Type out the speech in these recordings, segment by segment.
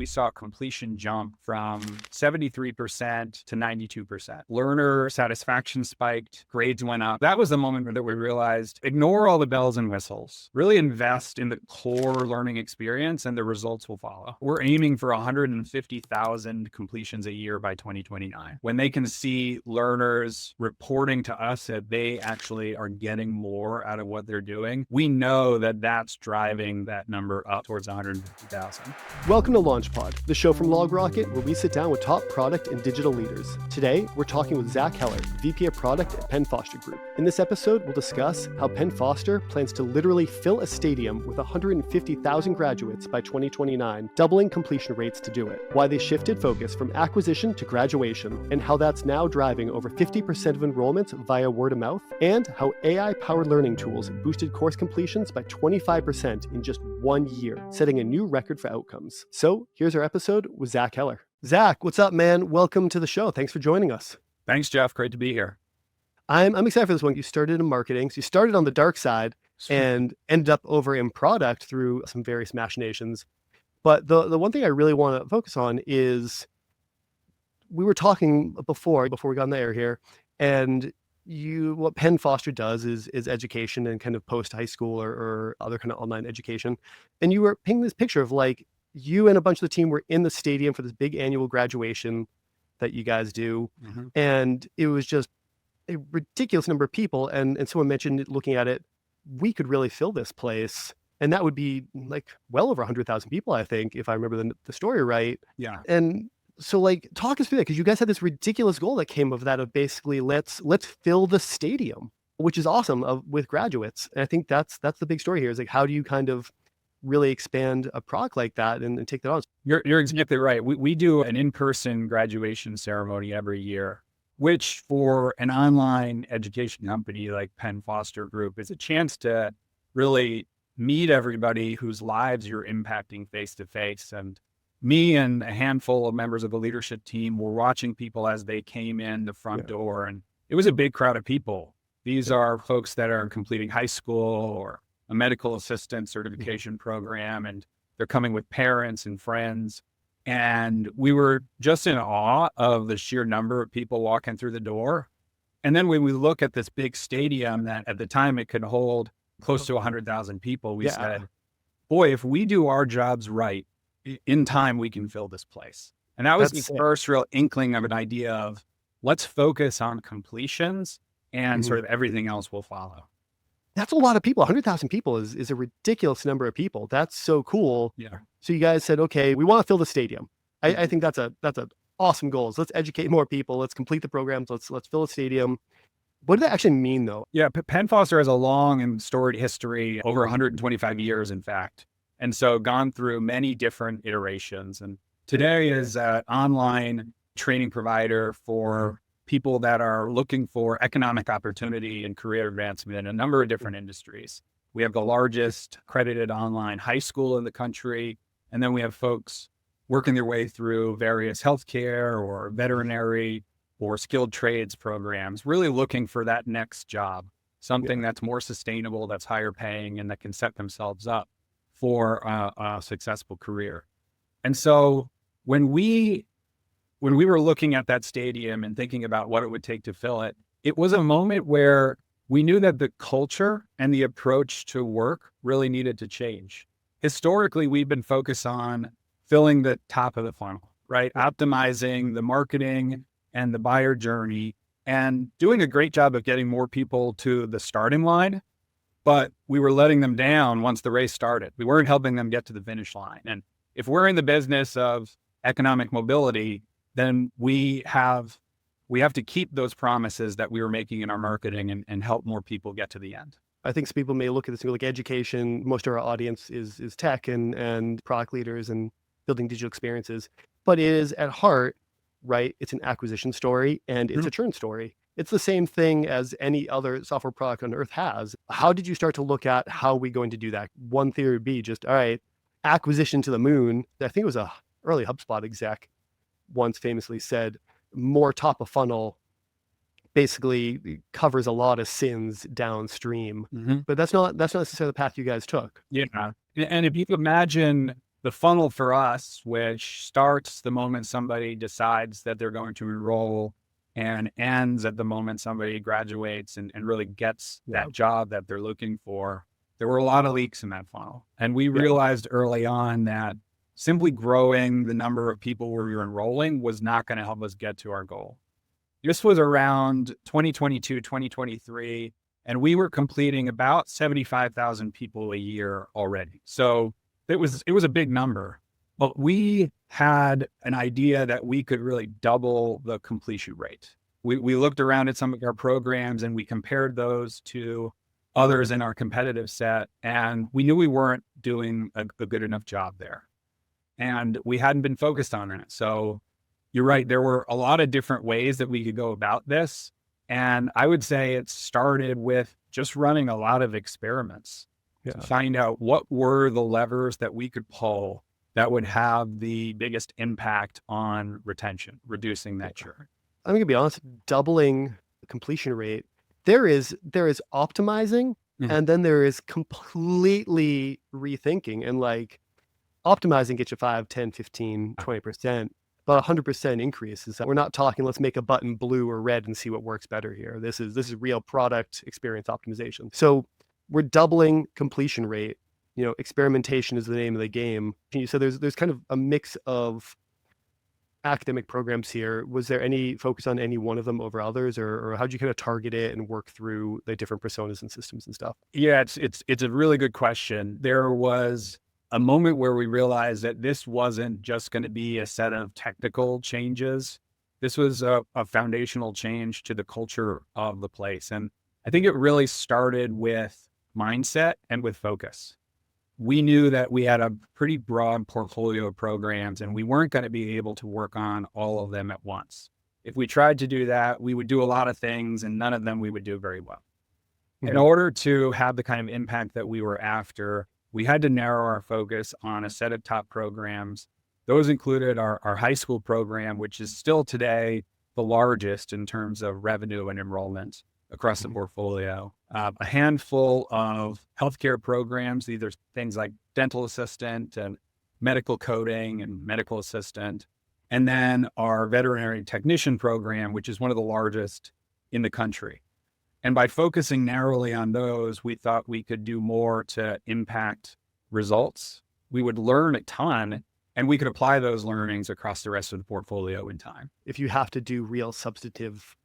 we saw completion jump from 73% to 92%. Learner satisfaction spiked, grades went up. That was the moment that we realized, ignore all the bells and whistles, really invest in the core learning experience and the results will follow. We're aiming for 150,000 completions a year by 2029. When they can see learners reporting to us that they actually are getting more out of what they're doing, we know that that's driving that number up towards 150,000. Welcome to LaunchPod, the show from LogRocket where we sit down with top product and digital leaders. Today, we're talking with Zach Heller, VP of Product at Penn Foster Group. In this episode, we'll discuss how Penn Foster plans to literally fill a stadium with 150,000 graduates by 2029, doubling completion rates to do it, why they shifted focus from acquisition to graduation, and how that's now driving over 50% of enrollments via word of mouth, and how AI-powered learning tools boosted course completions by 25% in just 1 year, setting a new record for outcomes. So here's our episode with Zach Heller. Zach, what's up, man? Welcome to the show. Thanks for joining us. Thanks, Jeff. Great to be here. I'm excited for this one. You started in marketing. So you started on the dark side and ended up over in product through some various machinations. But the one thing I really want to focus on is we were talking before we got on the air here, and what Penn Foster does is education and kind of post high school or other kind of online education. And you were painting this picture of like you and a bunch of the team were in the stadium for this big annual graduation that you guys do. Mm-hmm. And it was just a ridiculous number of people. And someone mentioned looking at it, we could really fill this place. And that would be like well over 100,000 people, I think, if I remember the story right. Yeah. And so like, talk us through that, because you guys had this ridiculous goal that came of that of basically let's fill the stadium, which is awesome with graduates. And I think that's the big story here is like, how do you kind of really expand a product like that and take that on? You're exactly right. We do an in-person graduation ceremony every year, which for an online education company like Penn Foster Group is a chance to really meet everybody whose lives you're impacting face to face. And me and a handful of members of the leadership team were watching people as they came in the front door, and it was a big crowd of people. These are folks that are completing high school or a medical assistant certification program, and they're coming with parents and friends. And we were just in awe of the sheer number of people walking through the door. And then when we look at this big stadium that at the time it could hold close to 100,000 people, we said, boy, if we do our jobs right, in time, we can fill this place. And that was the first real inkling of an idea of let's focus on completions and sort of everything else will follow. That's a lot of people. 100,000 people is a ridiculous number of people. That's so cool. Yeah. So you guys said, okay, we want to fill the stadium. I think that's an awesome goal. So let's educate more people. Let's complete the programs. Let's fill a stadium. What does that actually mean though? Yeah. Penn Foster has a long and storied history, over 125 years, in fact. And so gone through many different iterations. And today is an online training provider for people that are looking for economic opportunity and career advancement in a number of different industries. We have the largest accredited online high school in the country. And then we have folks working their way through various healthcare or veterinary or skilled trades programs, really looking for that next job, something that's more sustainable, that's higher paying, and that can set themselves up for a successful career. And so when we were looking at that stadium and thinking about what it would take to fill it, it was a moment where we knew that the culture and the approach to work really needed to change. Historically, we've been focused on filling the top of the funnel, right? Optimizing the marketing and the buyer journey and doing a great job of getting more people to the starting line. But we were letting them down once the race started. We weren't helping them get to the finish line. And if we're in the business of economic mobility, then we have to keep those promises that we were making in our marketing and help more people get to the end. I think some people may look at this like education. Most of our audience is tech and product leaders and building digital experiences. But it is at heart, right? It's an acquisition story and it's a churn story. It's the same thing as any other software product on earth has. How did you start to look at how are we going to do that? One theory would be just, all right, acquisition to the moon. I think it was a early HubSpot exec once famously said, more top of funnel basically covers a lot of sins downstream. But that's not necessarily the path you guys took. Yeah. And if you imagine the funnel for us, which starts the moment somebody decides that they're going to enroll and ends at the moment somebody graduates and really gets that job that they're looking for, there were a lot of leaks in that funnel. And we realized early on that simply growing the number of people we were enrolling was not going to help us get to our goal. This was around 2022, 2023, and we were completing about 75,000 people a year already. So it was a big number, but we had an idea that we could really double the completion rate. We looked around at some of our programs and we compared those to others in our competitive set, and we knew we weren't doing a good enough job there. And we hadn't been focused on it. So you're right, there were a lot of different ways that we could go about this. And I would say it started with just running a lot of experiments to find out what were the levers that we could pull that would have the biggest impact on retention, reducing that churn. I'm going to be honest, doubling the completion rate, there is optimizing, and then there is completely rethinking. And like optimizing gets you 5, 10, 15, 20%. But 100% increase is that we're not talking, let's make a button blue or red and see what works better here. This is real product experience optimization. So we're doubling completion rate. Experimentation is the name of the game. You said there's kind of a mix of academic programs here. Was there any focus on any one of them over others, or how'd you kind of target it and work through the different personas and systems and stuff? Yeah, it's a really good question. There was a moment where we realized that this wasn't just going to be a set of technical changes. This was a foundational change to the culture of the place. And I think it really started with mindset and with focus. We knew that we had a pretty broad portfolio of programs and we weren't going to be able to work on all of them at once. If we tried to do that, we would do a lot of things and none of them we would do very well. In order to have the kind of impact that we were after, we had to narrow our focus on a set of top programs. Those included our high school program, which is still today the largest in terms of revenue and enrollment across the portfolio. A handful of healthcare programs, either things like dental assistant and medical coding and medical assistant. And then our veterinary technician program, which is one of the largest in the country. And by focusing narrowly on those, we thought we could do more to impact results. We would learn a ton and we could apply those learnings across the rest of the portfolio in time. If you have to do real substantive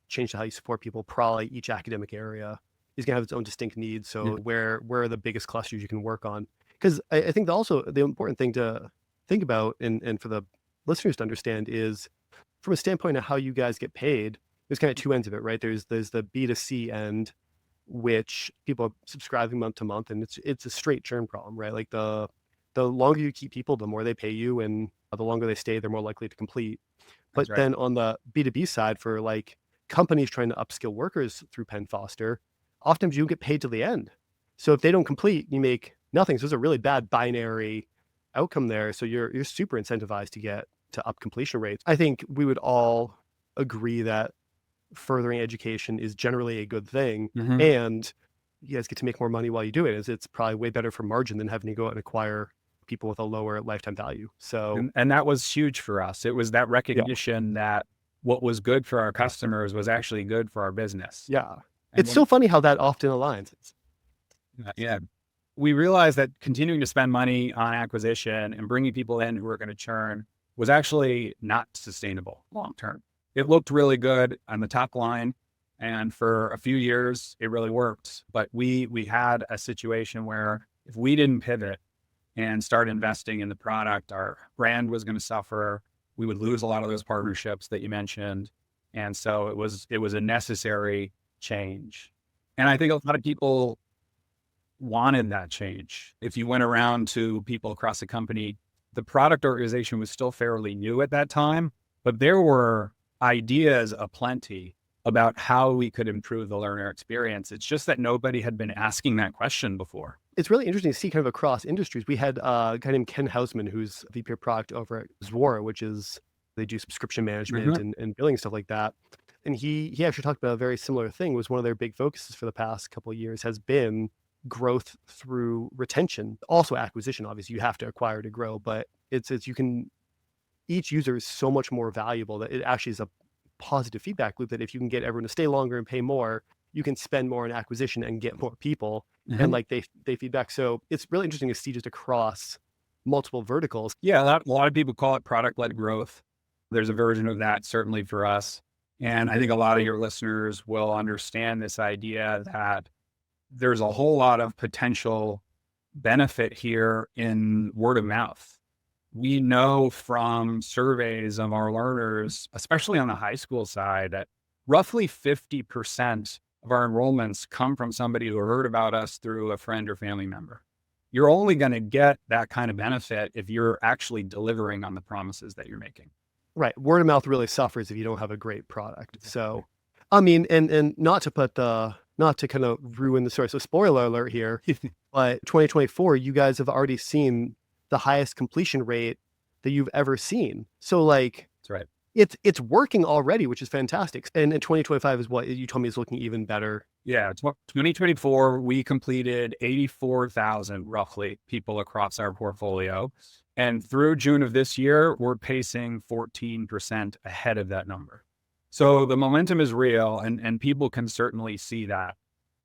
change to how you support people, probably each academic area is going to have its own distinct needs. So where are the biggest clusters you can work on? Because I think also the important thing to think about and for the listeners to understand is from a standpoint of how you guys get paid, there's kind of two ends of it, right? There's the B2C end, which people are subscribing month to month, and it's a straight churn problem, right? Like the longer you keep people, the more they pay you, and the longer they stay, they're more likely to complete. But then on the B2B side, for like companies trying to upskill workers through Penn Foster, oftentimes you get paid till the end. So if they don't complete, you make nothing. So there's a really bad binary outcome there. So you're super incentivized to get to up completion rates. I think we would all agree that furthering education is generally a good thing, and you guys get to make more money while you do it. It's probably way better for margin than having to go out and acquire people with a lower lifetime value. So and that was huge for us. It was that recognition that what was good for our customers was actually good for our business. Yeah. It's so funny how that often aligns. Yeah. We realized that continuing to spend money on acquisition and bringing people in who are going to churn was actually not sustainable long term. It looked really good on the top line, and for a few years, it really worked. But we had a situation where if we didn't pivot and start investing in the product, our brand was going to suffer. We would lose a lot of those partnerships that you mentioned. And so it was a necessary change. And I think a lot of people wanted that change. If you went around to people across the company, the product organization was still fairly new at that time, but there were ideas aplenty about how we could improve the learner experience. It's just that nobody had been asking that question before. It's really interesting to see kind of across industries. We had a guy named Ken Hausman, who's VP of product over at Zuora, which is, they do subscription management and billing, stuff like that. And he actually talked about a very similar thing. Was one of their big focuses for the past couple of years has been growth through retention, also acquisition. Obviously, you have to acquire to grow, but it's each user is so much more valuable that it actually is a positive feedback loop that if you can get everyone to stay longer and pay more, you can spend more in acquisition and get more people. And like they feedback. So it's really interesting to see just across multiple verticals. Yeah, a lot of people call it product-led growth. There's a version of that certainly for us. And I think a lot of your listeners will understand this idea that there's a whole lot of potential benefit here in word of mouth. We know from surveys of our learners, especially on the high school side, that roughly 50% of our enrollments come from somebody who heard about us through a friend or family member. You're only going to get that kind of benefit if you're actually delivering on the promises that you're making. Right. Word of mouth really suffers if you don't have a great product. So, I mean, and not to kind of ruin the story. So spoiler alert here, but 2024, you guys have already seen the highest completion rate that you've ever seen. So like, That's right. It's working already, which is fantastic. And in 2025 is what you told me is looking even better. Yeah, 2024, we completed 84,000 roughly people across our portfolio. And through June of this year, we're pacing 14% ahead of that number. So the momentum is real and people can certainly see that.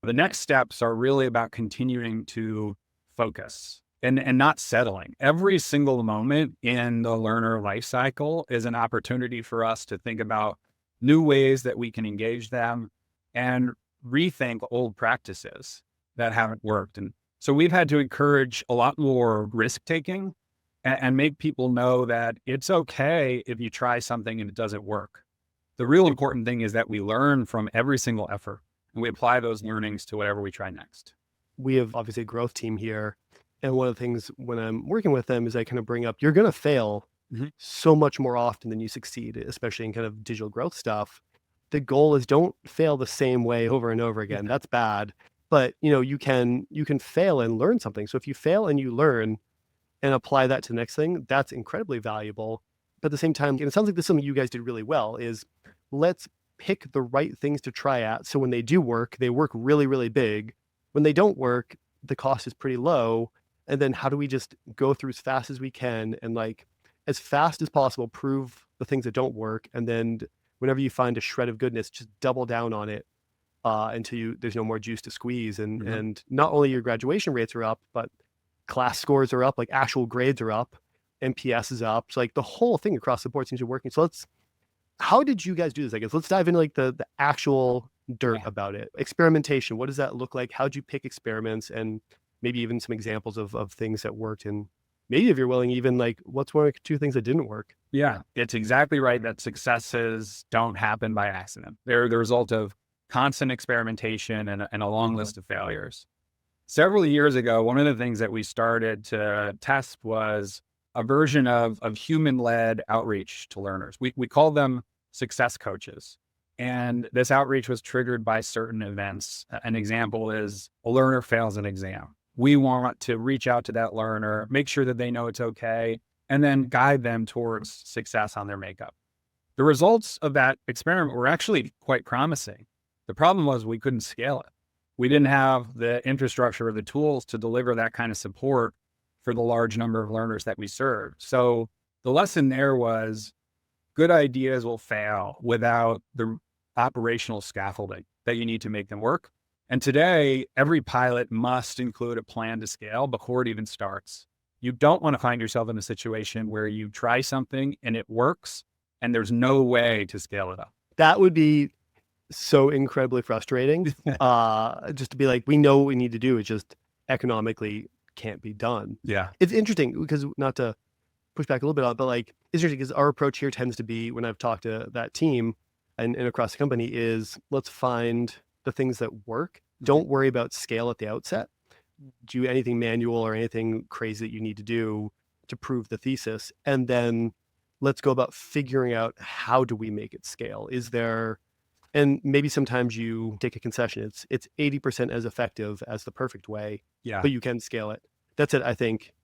The next steps are really about continuing to focus and not settling. Every single moment in the learner life cycle is an opportunity for us to think about new ways that we can engage them and rethink old practices that haven't worked. And so we've had to encourage a lot more risk taking and make people know that it's okay if you try something and it doesn't work. The real important thing is that we learn from every single effort and we apply those learnings to whatever we try next. We have obviously a growth team here. And one of the things when I'm working with them is I kind of bring up, you're going to fail so much more often than you succeed, especially in kind of digital growth stuff. The goal is don't fail the same way over and over again. That's bad. But you can fail and learn something. So if you fail and you learn and apply that to the next thing, that's incredibly valuable. But at the same time, and it sounds like this is something you guys did really well, is let's pick the right things to try at. So when they do work, they work really, really big. When they don't work, the cost is pretty low. And then how do we just go through as fast as we can and like as fast as possible, prove the things that don't work. And then whenever you find a shred of goodness, just double down on it until there's no more juice to squeeze. And not only your graduation rates are up, but class scores are up, like actual grades are up, NPS is up. So like the whole thing across the board seems to be working. So how did you guys do this? I guess let's dive into like the actual dirt about it. Experimentation. What does that look like? How'd you pick experiments and maybe even some examples of things that worked, and maybe if you're willing, even like what's one or two things that didn't work? Yeah, it's exactly right that successes don't happen by accident. They're the result of constant experimentation and a long list of failures. Several years ago, one of the things that we started to test was a version of human-led outreach to learners. We call them success coaches. And this outreach was triggered by certain events. An example is a learner fails an exam. We want to reach out to that learner, make sure that they know it's okay, and then guide them towards success on their makeup. The results of that experiment were actually quite promising. The problem was we couldn't scale it. We didn't have the infrastructure or the tools to deliver that kind of support for the large number of learners that we served. So the lesson there was good ideas will fail without the operational scaffolding that you need to make them work. And today, every pilot must include a plan to scale before it even starts. You don't want to find yourself in a situation where you try something and it works and there's no way to scale it up. That would be so incredibly frustrating. Just to be like, we know what we need to do. It just economically can't be done. Yeah. It's interesting because, not to push back a little bit on it, but like, it's interesting because our approach here tends to be, when I've talked to that team and across the company, is let's find the things that work. Don't worry about scale at the outset. Do anything manual or anything crazy that you need to do to prove the thesis. And then let's go about figuring out, how do we make it scale? Is there, and maybe sometimes you take a concession. It's 80% as effective as the perfect way, Yeah. but you can scale it. That's it. I think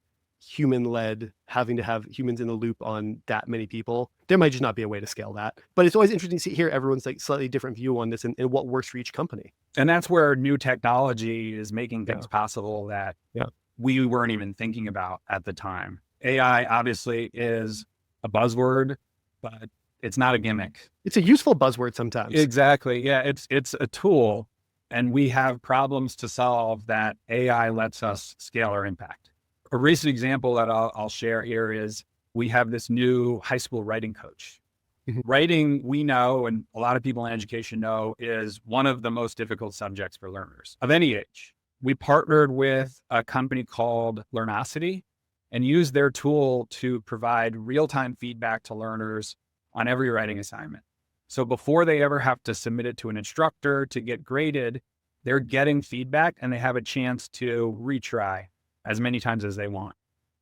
human-led, having to have humans in the loop on that many people, there might just not be a way to scale that. But it's always interesting to hear everyone's like slightly different view on this and what works for each company. And that's where new technology is making things possible that Yeah. we weren't even thinking about at the time. AI obviously is a buzzword, but it's not a gimmick. It's a useful buzzword sometimes. Exactly. Yeah, it's a tool, and we have problems to solve that AI lets us scale our impact. A recent example that I'll share here is we have this new high school writing coach. Mhm. Writing, we know, and a lot of people in education know, is one of the most difficult subjects for learners of any age. We partnered with a company called Learnosity and used their tool to provide real-time feedback to learners on every writing assignment. So before they ever have to submit it to an instructor to get graded, they're getting feedback and they have a chance to retry as many times as they want.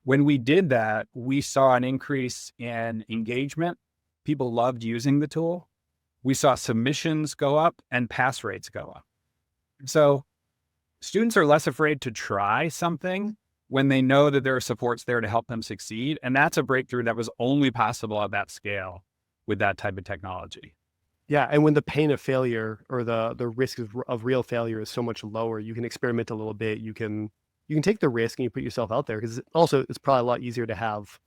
When we did that, we saw an increase in engagement. People loved using the tool. We saw submissions go up and pass rates go up. So students are less afraid to try something when they know that there are supports there to help them succeed. And that's a breakthrough that was only possible at that scale with that type of technology. Yeah, and when the pain of failure or the risk of real failure is so much lower, you can experiment a little bit. You can take the risk and you put yourself out there, because also it's probably a lot easier to have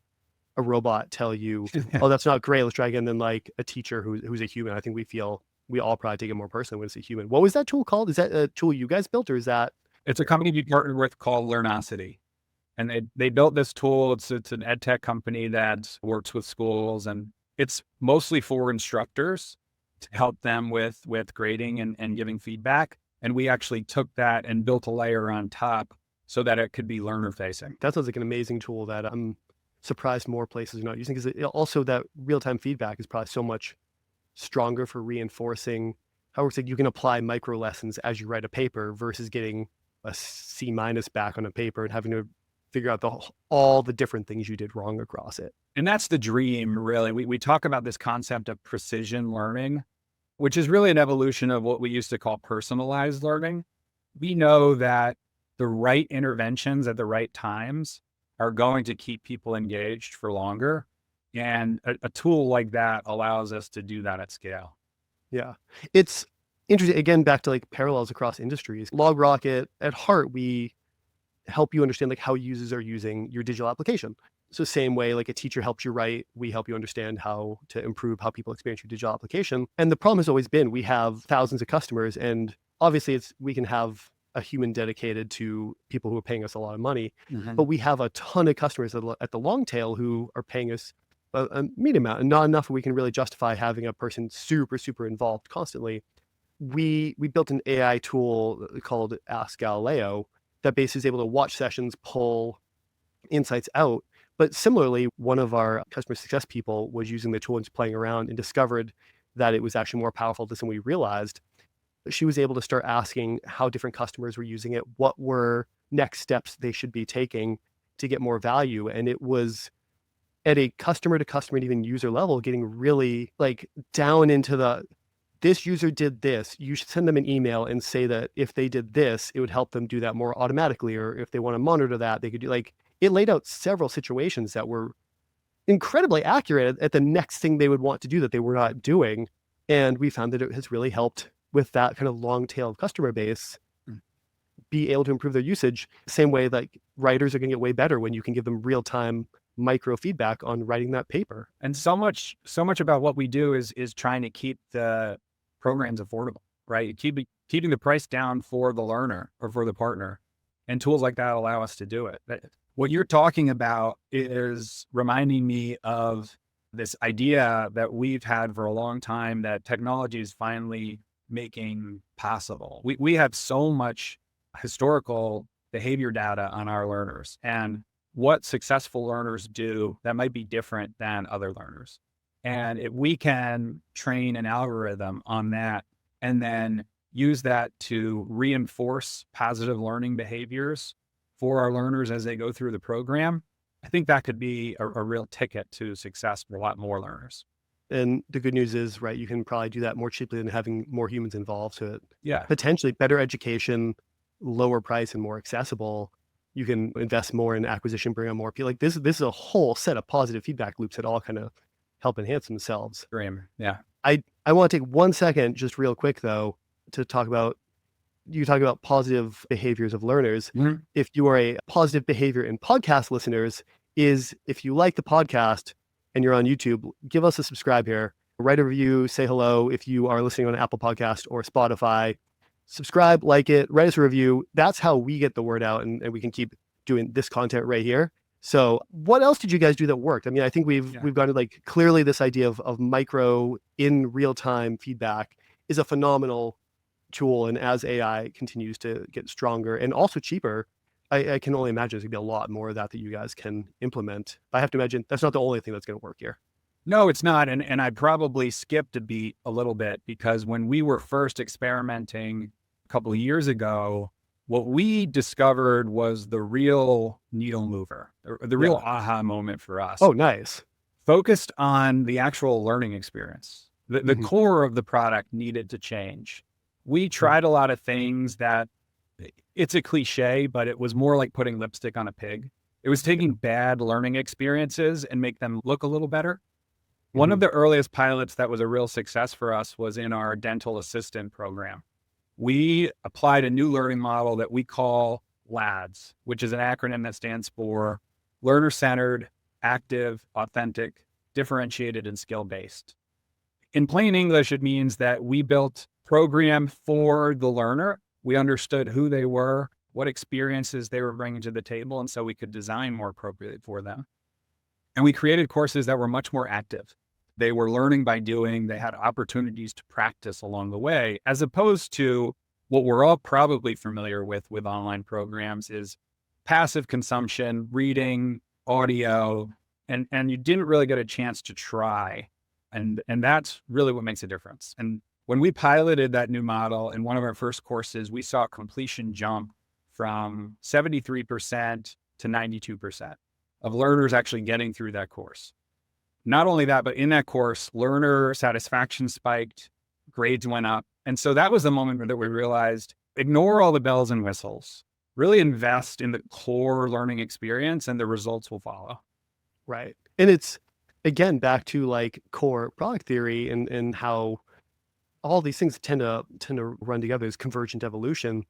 a robot tell you, oh, that's not great, let's try again, than like a teacher who's a human. I think we all probably take it more personally when it's a human. What was that tool called? Is that a tool you guys built, or is that? It's a company we partnered with called Learnosity. And they built this tool. It's an EdTech company that works with schools, and it's mostly for instructors to help them with grading and giving feedback. And we actually took that and built a layer on top so that it could be learner facing. That sounds like an amazing tool that I'm surprised more places are not using, because also that real-time feedback is probably so much stronger for reinforcing how it works. Like you can apply micro lessons as you write a paper versus getting a C- back on a paper and having to figure out all the different things you did wrong across it. And that's the dream, really. We talk about this concept of precision learning, which is really an evolution of what we used to call personalized learning. We know that the right interventions at the right times are going to keep people engaged for longer. And a tool like that allows us to do that at scale. Yeah. It's interesting, again, back to like parallels across industries. LogRocket, at heart, we help you understand like how users are using your digital application. So same way, like a teacher helps you write, we help you understand how to improve how people experience your digital application. And the problem has always been, we have thousands of customers, and obviously we can have a human dedicated to people who are paying us a lot of money, but we have a ton of customers at the long tail who are paying us a medium amount, and not enough we can really justify having a person super involved constantly. We built an AI tool called Ask Galileo that basically is able to watch sessions, pull insights out. But similarly, one of our customer success people was using the tool and just playing around and discovered that it was actually more powerful than we realized. She was able to start asking how different customers were using it, what were next steps they should be taking to get more value. And it was at a customer to customer and even user level, getting really like down into this user did this. You should send them an email and say that if they did this, it would help them do that more automatically. Or if they want to monitor that, they could do, like, it laid out several situations that were incredibly accurate at the next thing they would want to do that they were not doing. And we found that it has really helped with that kind of long tail of customer base be able to improve their usage. Same way, like writers are going to get way better when you can give them real time micro feedback on writing that paper. And so much about what we do is trying to keep the programs affordable, right? Keeping the price down for the learner or for the partner, and tools like that allow us to do it. What you're talking about is reminding me of this idea that we've had for a long time that technology is finally making possible. We have so much historical behavior data on our learners and what successful learners do that might be different than other learners. And if we can train an algorithm on that and then use that to reinforce positive learning behaviors for our learners as they go through the program, I think that could be a real ticket to success for a lot more learners. And the good news is, right, you can probably do that more cheaply than having more humans involved. So Yeah. potentially better education, lower price, and more accessible. you can invest more in acquisition, bring on more people. Like this is a whole set of positive feedback loops that all kind of help enhance themselves. Dream. Yeah. I want to take 1 second, just real quick though, to talk about, you talk about positive behaviors of learners. Mhm. If you are a positive behavior in podcast listeners, is if you like the podcast and you're on YouTube, give us a subscribe here, write a review, say hello. If you are listening on Apple Podcast or Spotify, subscribe, like it, write us a review. That's how we get the word out, and we can keep doing this content right here. So what else did you guys do that worked? I mean, I think we've gone to like, clearly this idea of micro in real time feedback is a phenomenal tool. And as AI continues to get stronger and also cheaper, I can only imagine there's gonna be a lot more of that you guys can implement. But I have to imagine that's not the only thing that's going to work here. No, it's not. And I probably skipped a beat a little bit, because when we were first experimenting a couple of years ago, what we discovered was the real needle mover, the real aha moment for us. Oh, nice. Focused on the actual learning experience. The core of the product needed to change. We tried a lot of things that, it's a cliche, but it was more like putting lipstick on a pig. It was taking bad learning experiences and make them look a little better. One of the earliest pilots that was a real success for us was in our dental assistant program. We applied a new learning model that we call LADS, which is an acronym that stands for learner-centered, active, authentic, differentiated, and skill-based. In plain English, it means that we built program for the learner. We understood who they were, what experiences they were bringing to the table, and so we could design more appropriately for them. And we created courses that were much more active. They were learning by doing. They had opportunities to practice along the way, as opposed to what we're all probably familiar with online programs is passive consumption, reading, audio, and you didn't really get a chance to try. And that's really what makes a difference. And when we piloted that new model in one of our first courses, we saw completion jump from 73% to 92% of learners actually getting through that course. Not only that, but in that course, learner satisfaction spiked, grades went up. And so that was the moment that we realized, ignore all the bells and whistles, really invest in the core learning experience, and the results will follow. Right. And it's, again, back to like core product theory and how all these things tend to run together, is convergent evolution,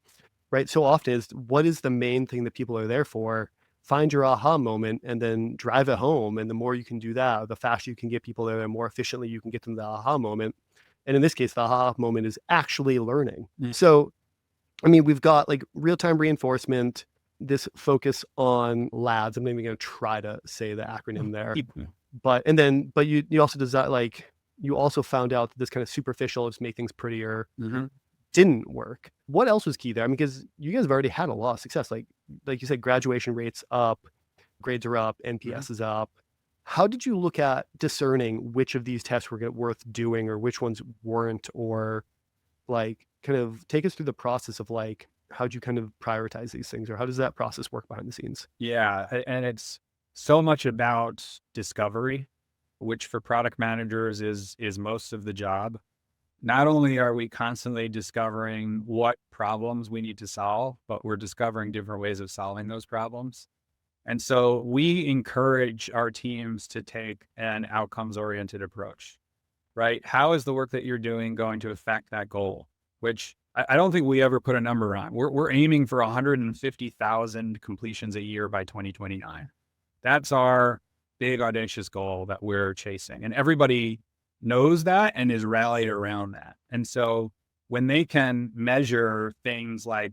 right? So often is, what is the main thing that people are there for? Find your aha moment and then drive it home. And the more you can do that, the faster you can get people there, the more efficiently you can get them the aha moment. And in this case, the aha moment is actually learning. So, I mean, we've got like real-time reinforcement, this focus on LADS. I'm not even going to try to say the acronym there. But you also design, like, you also found out that this kind of superficial, just make things prettier, didn't work. What else was key there? I mean, because you guys have already had a lot of success. Like you said, graduation rates up, grades are up, NPS is up. How did you look at discerning which of these tests were worth doing or which ones weren't? Or like, kind of take us through the process of like, how'd you kind of prioritize these things, or how does that process work behind the scenes? Yeah. And it's so much about discovery, which for product managers is most of the job. Not only are we constantly discovering what problems we need to solve, but we're discovering different ways of solving those problems. And so we encourage our teams to take an outcomes-oriented approach, right? How is the work that you're doing going to affect that goal? Which I don't think we ever put a number on. We're aiming for 150,000 completions a year by 2029. That's our big, audacious goal that we're chasing. And everybody knows that and is rallied around that. And so when they can measure things like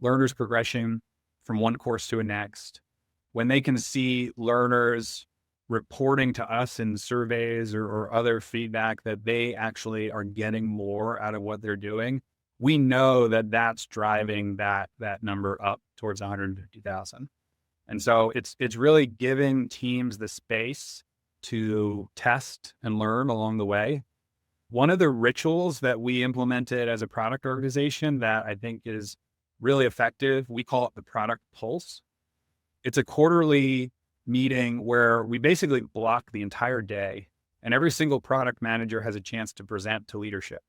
learners' progression from one course to a next, when they can see learners reporting to us in surveys or other feedback that they actually are getting more out of what they're doing, we know that that's driving that number up towards 150,000. And so it's really giving teams the space to test and learn along the way. One of the rituals that we implemented as a product organization that I think is really effective, we call it the product pulse. It's a quarterly meeting where we basically block the entire day, and every single product manager has a chance to present to leadership.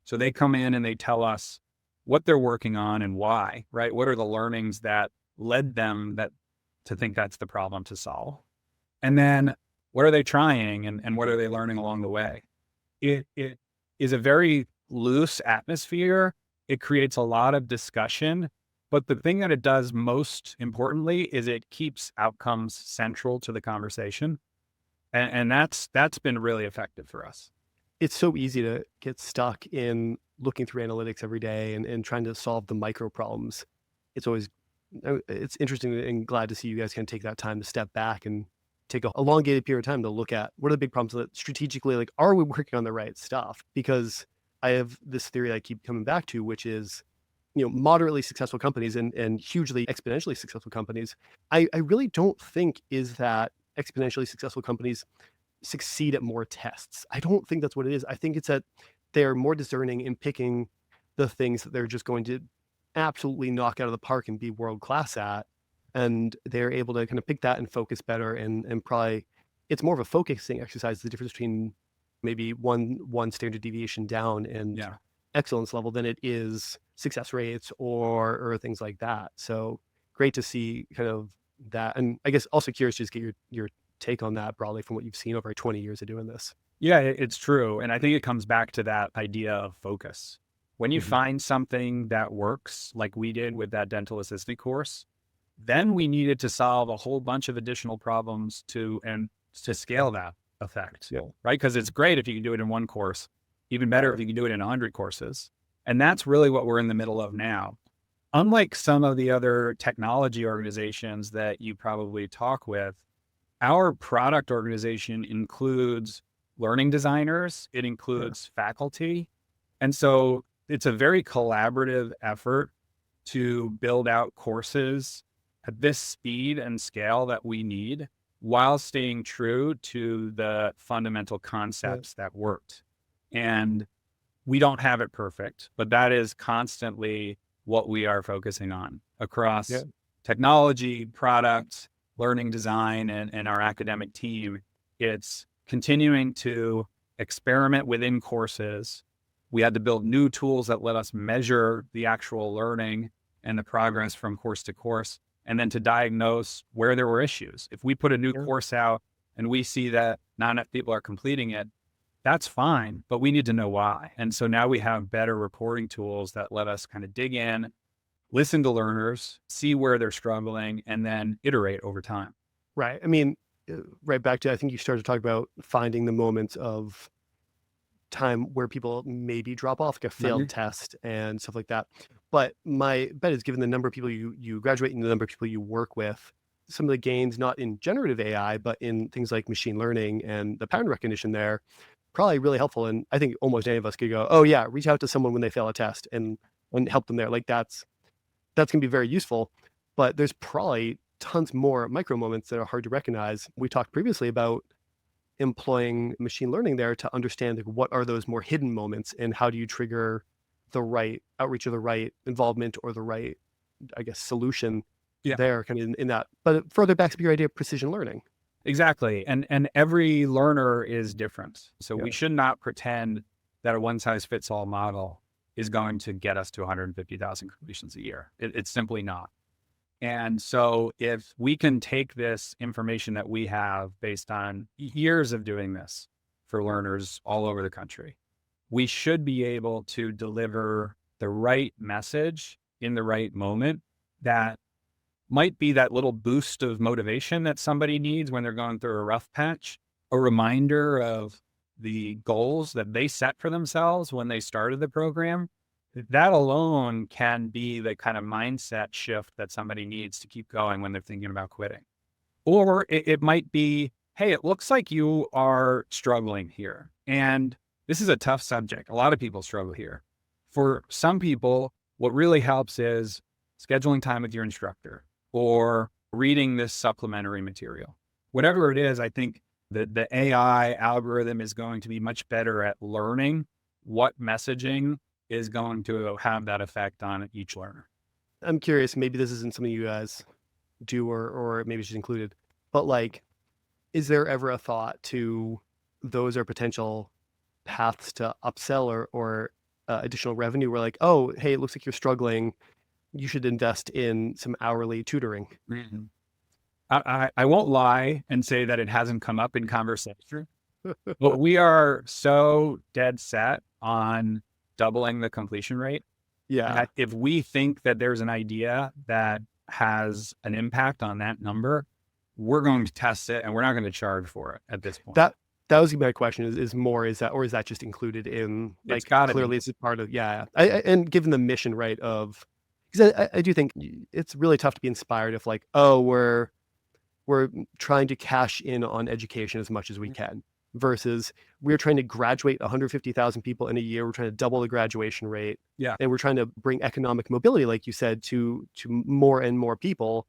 So they come in and they tell us what they're working on and why, right? What are the learnings that led them to think that's the problem to solve? And then what are they trying and what are they learning along the way? It is a very loose atmosphere. It creates a lot of discussion, but the thing that it does most importantly is it keeps outcomes central to the conversation. And that's been really effective for us. It's so easy to get stuck in looking through analytics every day and trying to solve the micro problems. It's interesting and glad to see you guys can take that time to step back and take a elongated period of time to look at what are the big problems that strategically, like, are we working on the right stuff? Because I have this theory I keep coming back to, which is, moderately successful companies and hugely exponentially successful companies. I really don't think is that exponentially successful companies succeed at more tests. I don't think that's what it is. I think it's that they're more discerning in picking the things that they're just going to absolutely knock out of the park and be world class at. And they're able to kind of pick that and focus better. And probably it's more of a focusing exercise, the difference between maybe one standard deviation down and excellence level than it is success rates or things like that. So great to see kind of that. And I guess also curious to just get your take on that broadly from what you've seen over 20 years of doing this. Yeah, it's true. And I think it comes back to that idea of focus. When you find something that works, like we did with that dental assistant course, then we needed to solve a whole bunch of additional problems to scale that effect, right? Because it's great if you can do it in one course, even better if you can do it in 100 courses. And that's really what we're in the middle of now. Unlike some of the other technology organizations that you probably talk with, our product organization includes learning designers, it includes faculty. And so it's a very collaborative effort to build out courses at this speed and scale that we need while staying true to the fundamental concepts that worked. And we don't have it perfect, but that is constantly what we are focusing on across technology, product, learning design, and our academic team. It's continuing to experiment within courses. We had to build new tools that let us measure the actual learning and the progress from course to course, and then to diagnose where there were issues. If we put a new course out and we see that not enough people are completing it, that's fine, but we need to know why. And so now we have better reporting tools that let us kind of dig in, listen to learners, see where they're struggling, and then iterate over time. Right. I mean, right back to, I think you started to talk about finding the moments of time where people maybe drop off, like a failed test and stuff like that. But my bet is, given the number of people you graduate and the number of people you work with, some of the gains, not in generative AI, but in things like machine learning and the pattern recognition there, probably really helpful. And I think almost any of us could go, oh yeah, reach out to someone when they fail a test and help them there. Like that's going to be very useful, but there's probably tons more micro moments that are hard to recognize. We talked previously about employing machine learning there to understand, like, what are those more hidden moments and how do you trigger the right outreach or the right involvement or the right, I guess, solution there kind of in that. But it further backs up your idea of precision learning. Exactly. And every learner is different. So we should not pretend that a one size fits all model is going to get us to 150,000 completions a year. It's simply not. And so if we can take this information that we have based on years of doing this for learners all over the country, we should be able to deliver the right message in the right moment that might be that little boost of motivation that somebody needs when they're going through a rough patch, a reminder of the goals that they set for themselves when they started the program. That alone can be the kind of mindset shift that somebody needs to keep going when they're thinking about quitting. Or it might be, hey, it looks like you are struggling here. And this is a tough subject. A lot of people struggle here. For some people, what really helps is scheduling time with your instructor or reading this supplementary material. Whatever it is, I think that the AI algorithm is going to be much better at learning what messaging is going to have that effect on each learner. I'm curious, maybe this isn't something you guys do or maybe it's just included, but like, is there ever a thought to those are potential paths to upsell or additional revenue? We're like, oh, hey, it looks like you're struggling. you should invest in some hourly tutoring. Mhm. I won't lie and say that it hasn't come up in conversation, but we are so dead set on doubling the completion rate Yeah. that if we think that there's an idea that has an impact on that number, we're going to test it and we're not going to charge for it at this point. That was my question is that, or is that just included in, It's like, gotta clearly be. it's a part of, and given the mission, right, of, because I do think it's really tough to be inspired if, like, oh, we're trying to cash in on education as much as we can, versus we're trying to graduate 150,000 people in a year. We're trying to double the graduation rate. Yeah. And we're trying to bring economic mobility, like you said, to more and more people.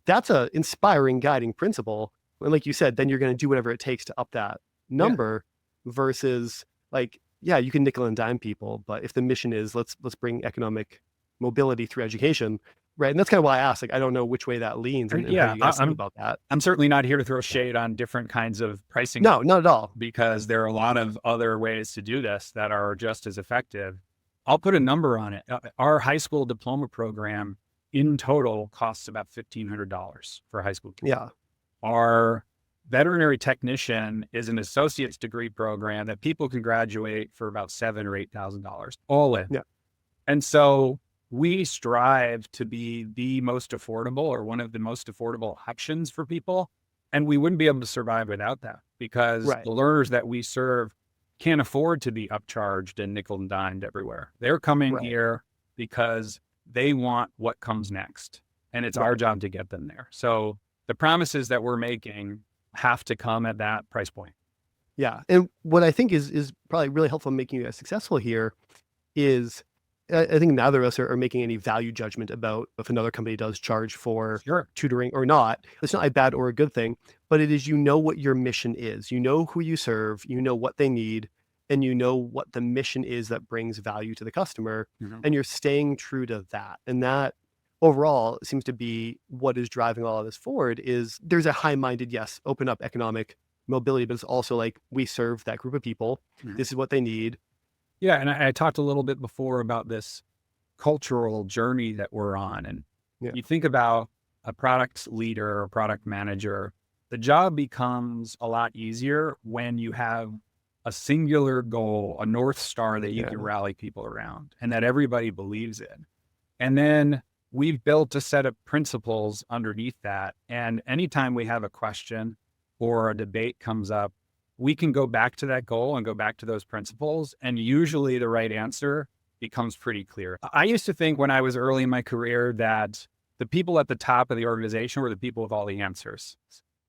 That's a inspiring guiding principle. And like you said, then you're going to do whatever it takes to up that number, versus, like, yeah, you can nickel and dime people, but if the mission is let's bring economic mobility through education, right? And that's kind of why I asked, like, I don't know which way that leans and how Yeah, you guys think about that. I'm certainly not here to throw shade on different kinds of pricing. No, not at all. Because there are a lot of other ways to do this that are just as effective. I'll put a number on it. Our high school diploma program in total costs about $1,500 for a high school diploma. Yeah. Our veterinary technician is an associate's degree program that people can graduate for about $7,000 or $8,000 all in. Yeah. And so we strive to be the most affordable, or one of the most affordable options for people. And we wouldn't be able to survive without that, because the learners that we serve can't afford to be upcharged and nickel and dimed everywhere. They're coming here because they want what comes next. And it's our job to get them there. So the promises that we're making have to come at that price point. Yeah. And what I think is probably really helpful in making you guys successful here is, I think neither of us are making any value judgment about if another company does charge for tutoring or not. It's not a bad or a good thing, but it is, what your mission is. You know who you serve, you know what they need, and you know what the mission is that brings value to the customer, and you're staying true to that. And that overall seems to be what is driving all of this forward. Is there's a high-minded, yes, open up economic mobility, but it's also like, we serve that group of people. This is what they need. Yeah. And I talked a little bit before about this cultural journey that we're on. And you think about a product leader or product manager, the job becomes a lot easier when you have a singular goal, a North Star that you can rally people around and that everybody believes in. And then we've built a set of principles underneath that. And anytime we have a question or a debate comes up, we can go back to that goal and go back to those principles. And usually the right answer becomes pretty clear. I used to think when I was early in my career that the people at the top of the organization were the people with all the answers.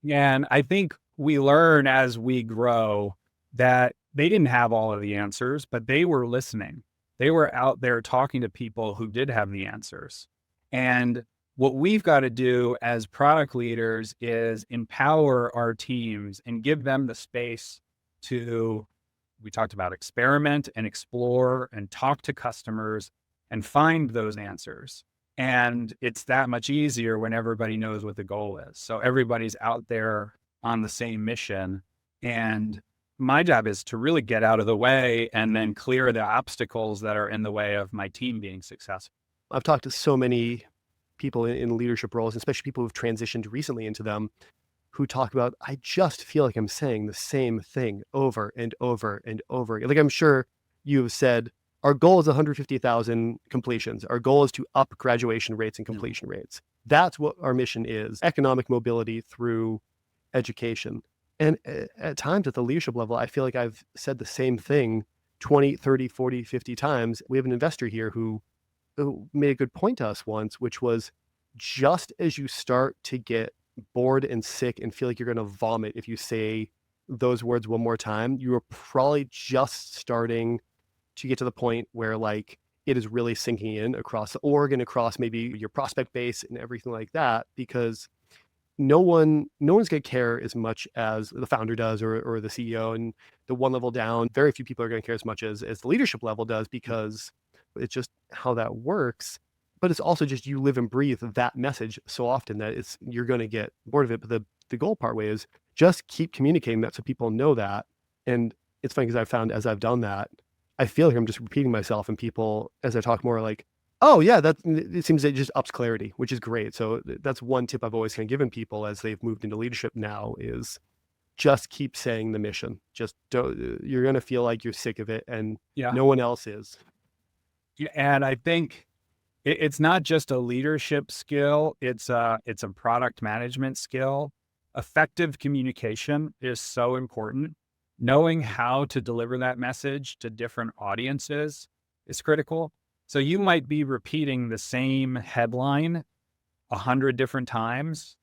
And I think we learn as we grow that they didn't have all of the answers, but they were listening. They were out there talking to people who did have the answers. And what we've got to do as product leaders is empower our teams and give them the space to, we talked about, experiment and explore and talk to customers and find those answers. And it's that much easier when everybody knows what the goal is. So everybody's out there on the same mission. And my job is to really get out of the way and then clear the obstacles that are in the way of my team being successful. I've talked to so many people in leadership roles, especially people who've transitioned recently into them, who talk about, I just feel like I'm saying the same thing over and over and over again. Like, I'm sure you've said, our goal is 150,000 completions. Our goal is to up graduation rates and completion rates. That's what our mission is: economic mobility through education. And at times at the leadership level, I feel like I've said the same thing 20, 30, 40, 50 times. We have an investor here who made a good point to us once, which was, just as you start to get bored and sick and feel like you're going to vomit if you say those words one more time, you are probably just starting to get to the point where, like, it is really sinking in across the org and across maybe your prospect base and everything like that, because no one's going to care as much as the founder does, or the CEO, and the one level down, very few people are going to care as much as the leadership level does, because it's just how that works. But it's also just, you live and breathe that message so often that you're going to get bored of it. But the goal part way is just keep communicating that so people know that. And it's funny because I've found, as I've done that, I feel like I'm just repeating myself, and people, as I talk more, are like, Oh yeah, it seems it just ups clarity, which is great. So that's one tip I've always kind of given people as they've moved into leadership now is just keep saying the mission. Just don't, you're going to feel like you're sick of it and Yeah. no one else is. Yeah, and I think it's not just a leadership skill, it's a product management skill. Effective communication is so important. Knowing how to deliver that message to different audiences is critical. So you might be repeating the same headline 100 different times,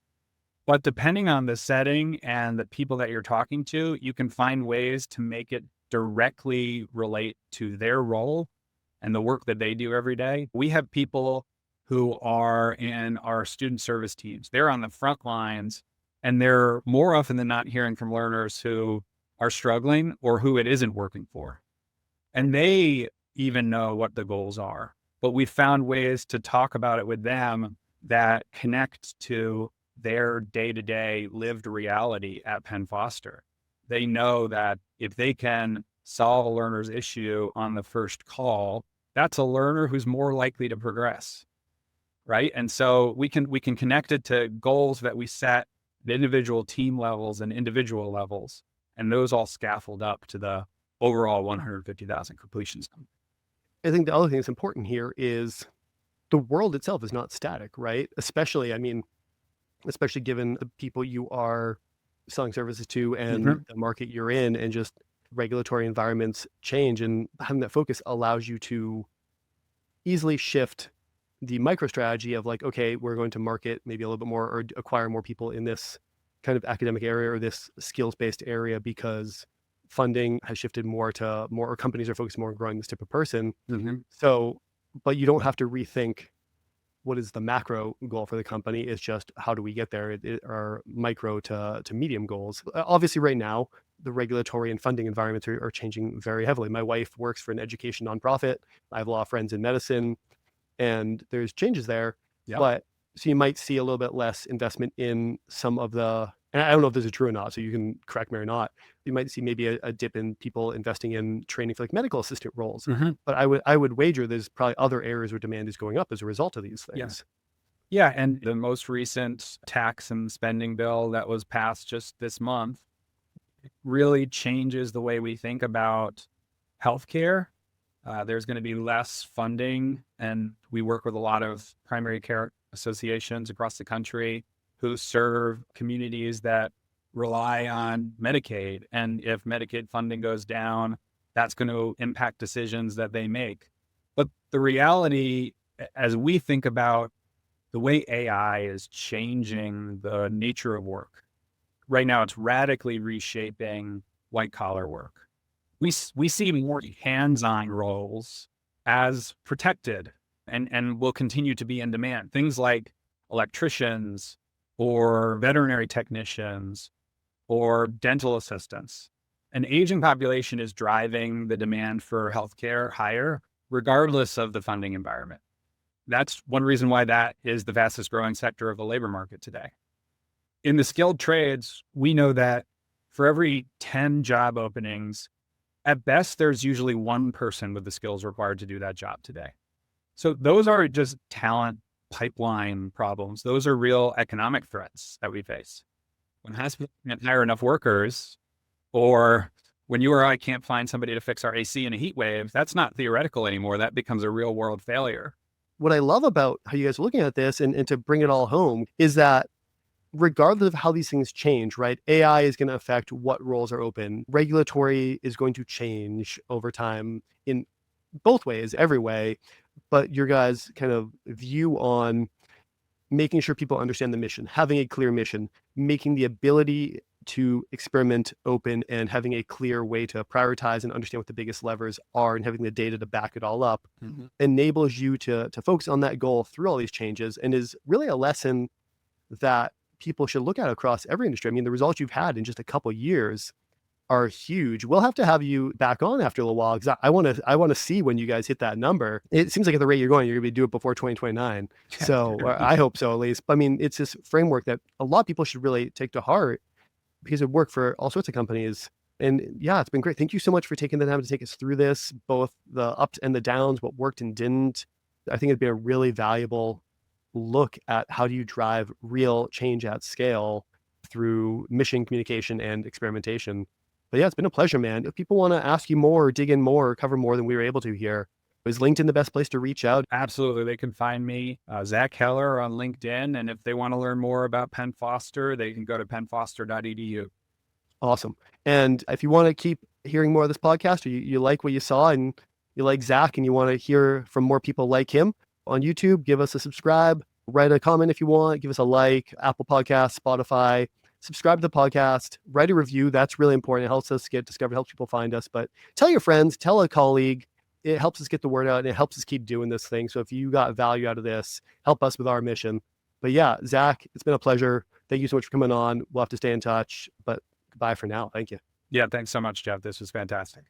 but depending on the setting and the people that you're talking to, you can find ways to make it directly relate to their role and the work that they do every day. We have people who are in our student service teams. They're on the front lines, and they're more often than not hearing from learners who are struggling or who it isn't working for. And they even know what the goals are. But we found ways to talk about it with them that connect to their day-to-day lived reality at Penn Foster. They know that if they can solve a learner's issue on the first call, that's a learner who's more likely to progress, right? And so we can connect it to goals that we set at individual team levels and individual levels, and those all scaffold up to the overall 150,000 completions. I think the other thing that's important here is the world itself is not static, right? Especially, I mean, especially given the people you are selling services to and the market you're in, and just regulatory environments change, and having that focus allows you to easily shift the micro strategy of like, okay, we're going to market maybe a little bit more or acquire more people in this kind of academic area or this skills-based area because funding has shifted more to more, or companies are focused more on growing this type of person. So, but you don't have to rethink what is the macro goal for the company. It's just how do we get there? It are micro to medium goals. Obviously, right now, the regulatory and funding environments are changing very heavily. My wife works for an education nonprofit. I have a lot of friends in medicine, and there's changes there. Yep. But so you might see a little bit less investment in some of the, and I don't know if this is true or not, so you can correct me or not. You might see maybe a dip in people investing in training for like medical assistant roles. But I would wager there's probably other areas where demand is going up as a result of these things. Yeah, and the most recent tax and spending bill that was passed just this month really changes the way we think about healthcare. There's going to be less funding, and we work with a lot of primary care associations across the country who serve communities that rely on Medicaid. And if Medicaid funding goes down, that's going to impact decisions that they make. But the reality, as we think about the way AI is changing the nature of work, right now it's radically reshaping white collar work. We see more hands-on roles as protected and will continue to be in demand. Things like electricians or veterinary technicians or dental assistants. An aging population is driving the demand for healthcare higher, regardless of the funding environment. That's one reason why that is the fastest growing sector of the labor market today. In the skilled trades, we know that for every 10 job openings, at best, there's usually one person with the skills required to do that job today. So those are just talent pipeline problems. Those are real economic threats that we face. When hospitals can't hire enough workers, or when you or I can't find somebody to fix our AC in a heat wave, that's not theoretical anymore. That becomes a real world failure. What I love about how you guys are looking at this, and to bring it all home, is that regardless of how these things change, right? AI is going to affect what roles are open. Regulatory is going to change over time in both ways, every way. But your guys' kind of view on making sure people understand the mission, having a clear mission, making the ability to experiment open, and having a clear way to prioritize and understand what the biggest levers are, and having the data to back it all up enables you to focus on that goal through all these changes, and is really a lesson that people should look at across every industry. I mean, the results you've had in just a couple of years are huge. We'll have to have you back on after a little while, because I want to see when you guys hit that number. It seems like at the rate you're going, you're going to do it before 2029. So I hope so, at least. I mean, it's this framework that a lot of people should really take to heart, because it worked for all sorts of companies. And yeah, it's been great. Thank you so much for taking the time to take us through this, both the ups and the downs, what worked and didn't. I think it'd be a really valuable look at how do you drive real change at scale through mission communication and experimentation. But yeah, it's been a pleasure, man. If people want to ask you more, dig in more, cover more than we were able to here, is LinkedIn the best place to reach out? Absolutely. They can find me, Zach Heller, on LinkedIn. And if they want to learn more about Penn Foster, they can go to pennfoster.edu. Awesome. And if you want to keep hearing more of this podcast, or you like what you saw and you like Zach and you want to hear from more people like him on YouTube, give us a subscribe, write a comment if you want, give us a like, Apple Podcasts, Spotify, subscribe to the podcast, write a review. That's really important. It helps us get discovered, helps people find us. But tell your friends, tell a colleague. It helps us get the word out and it helps us keep doing this thing. So if you got value out of this, help us with our mission. But yeah, Zach, it's been a pleasure. Thank you so much for coming on. We'll have to stay in touch, but goodbye for now. Thank you. Yeah, thanks so much, Jeff. This was fantastic.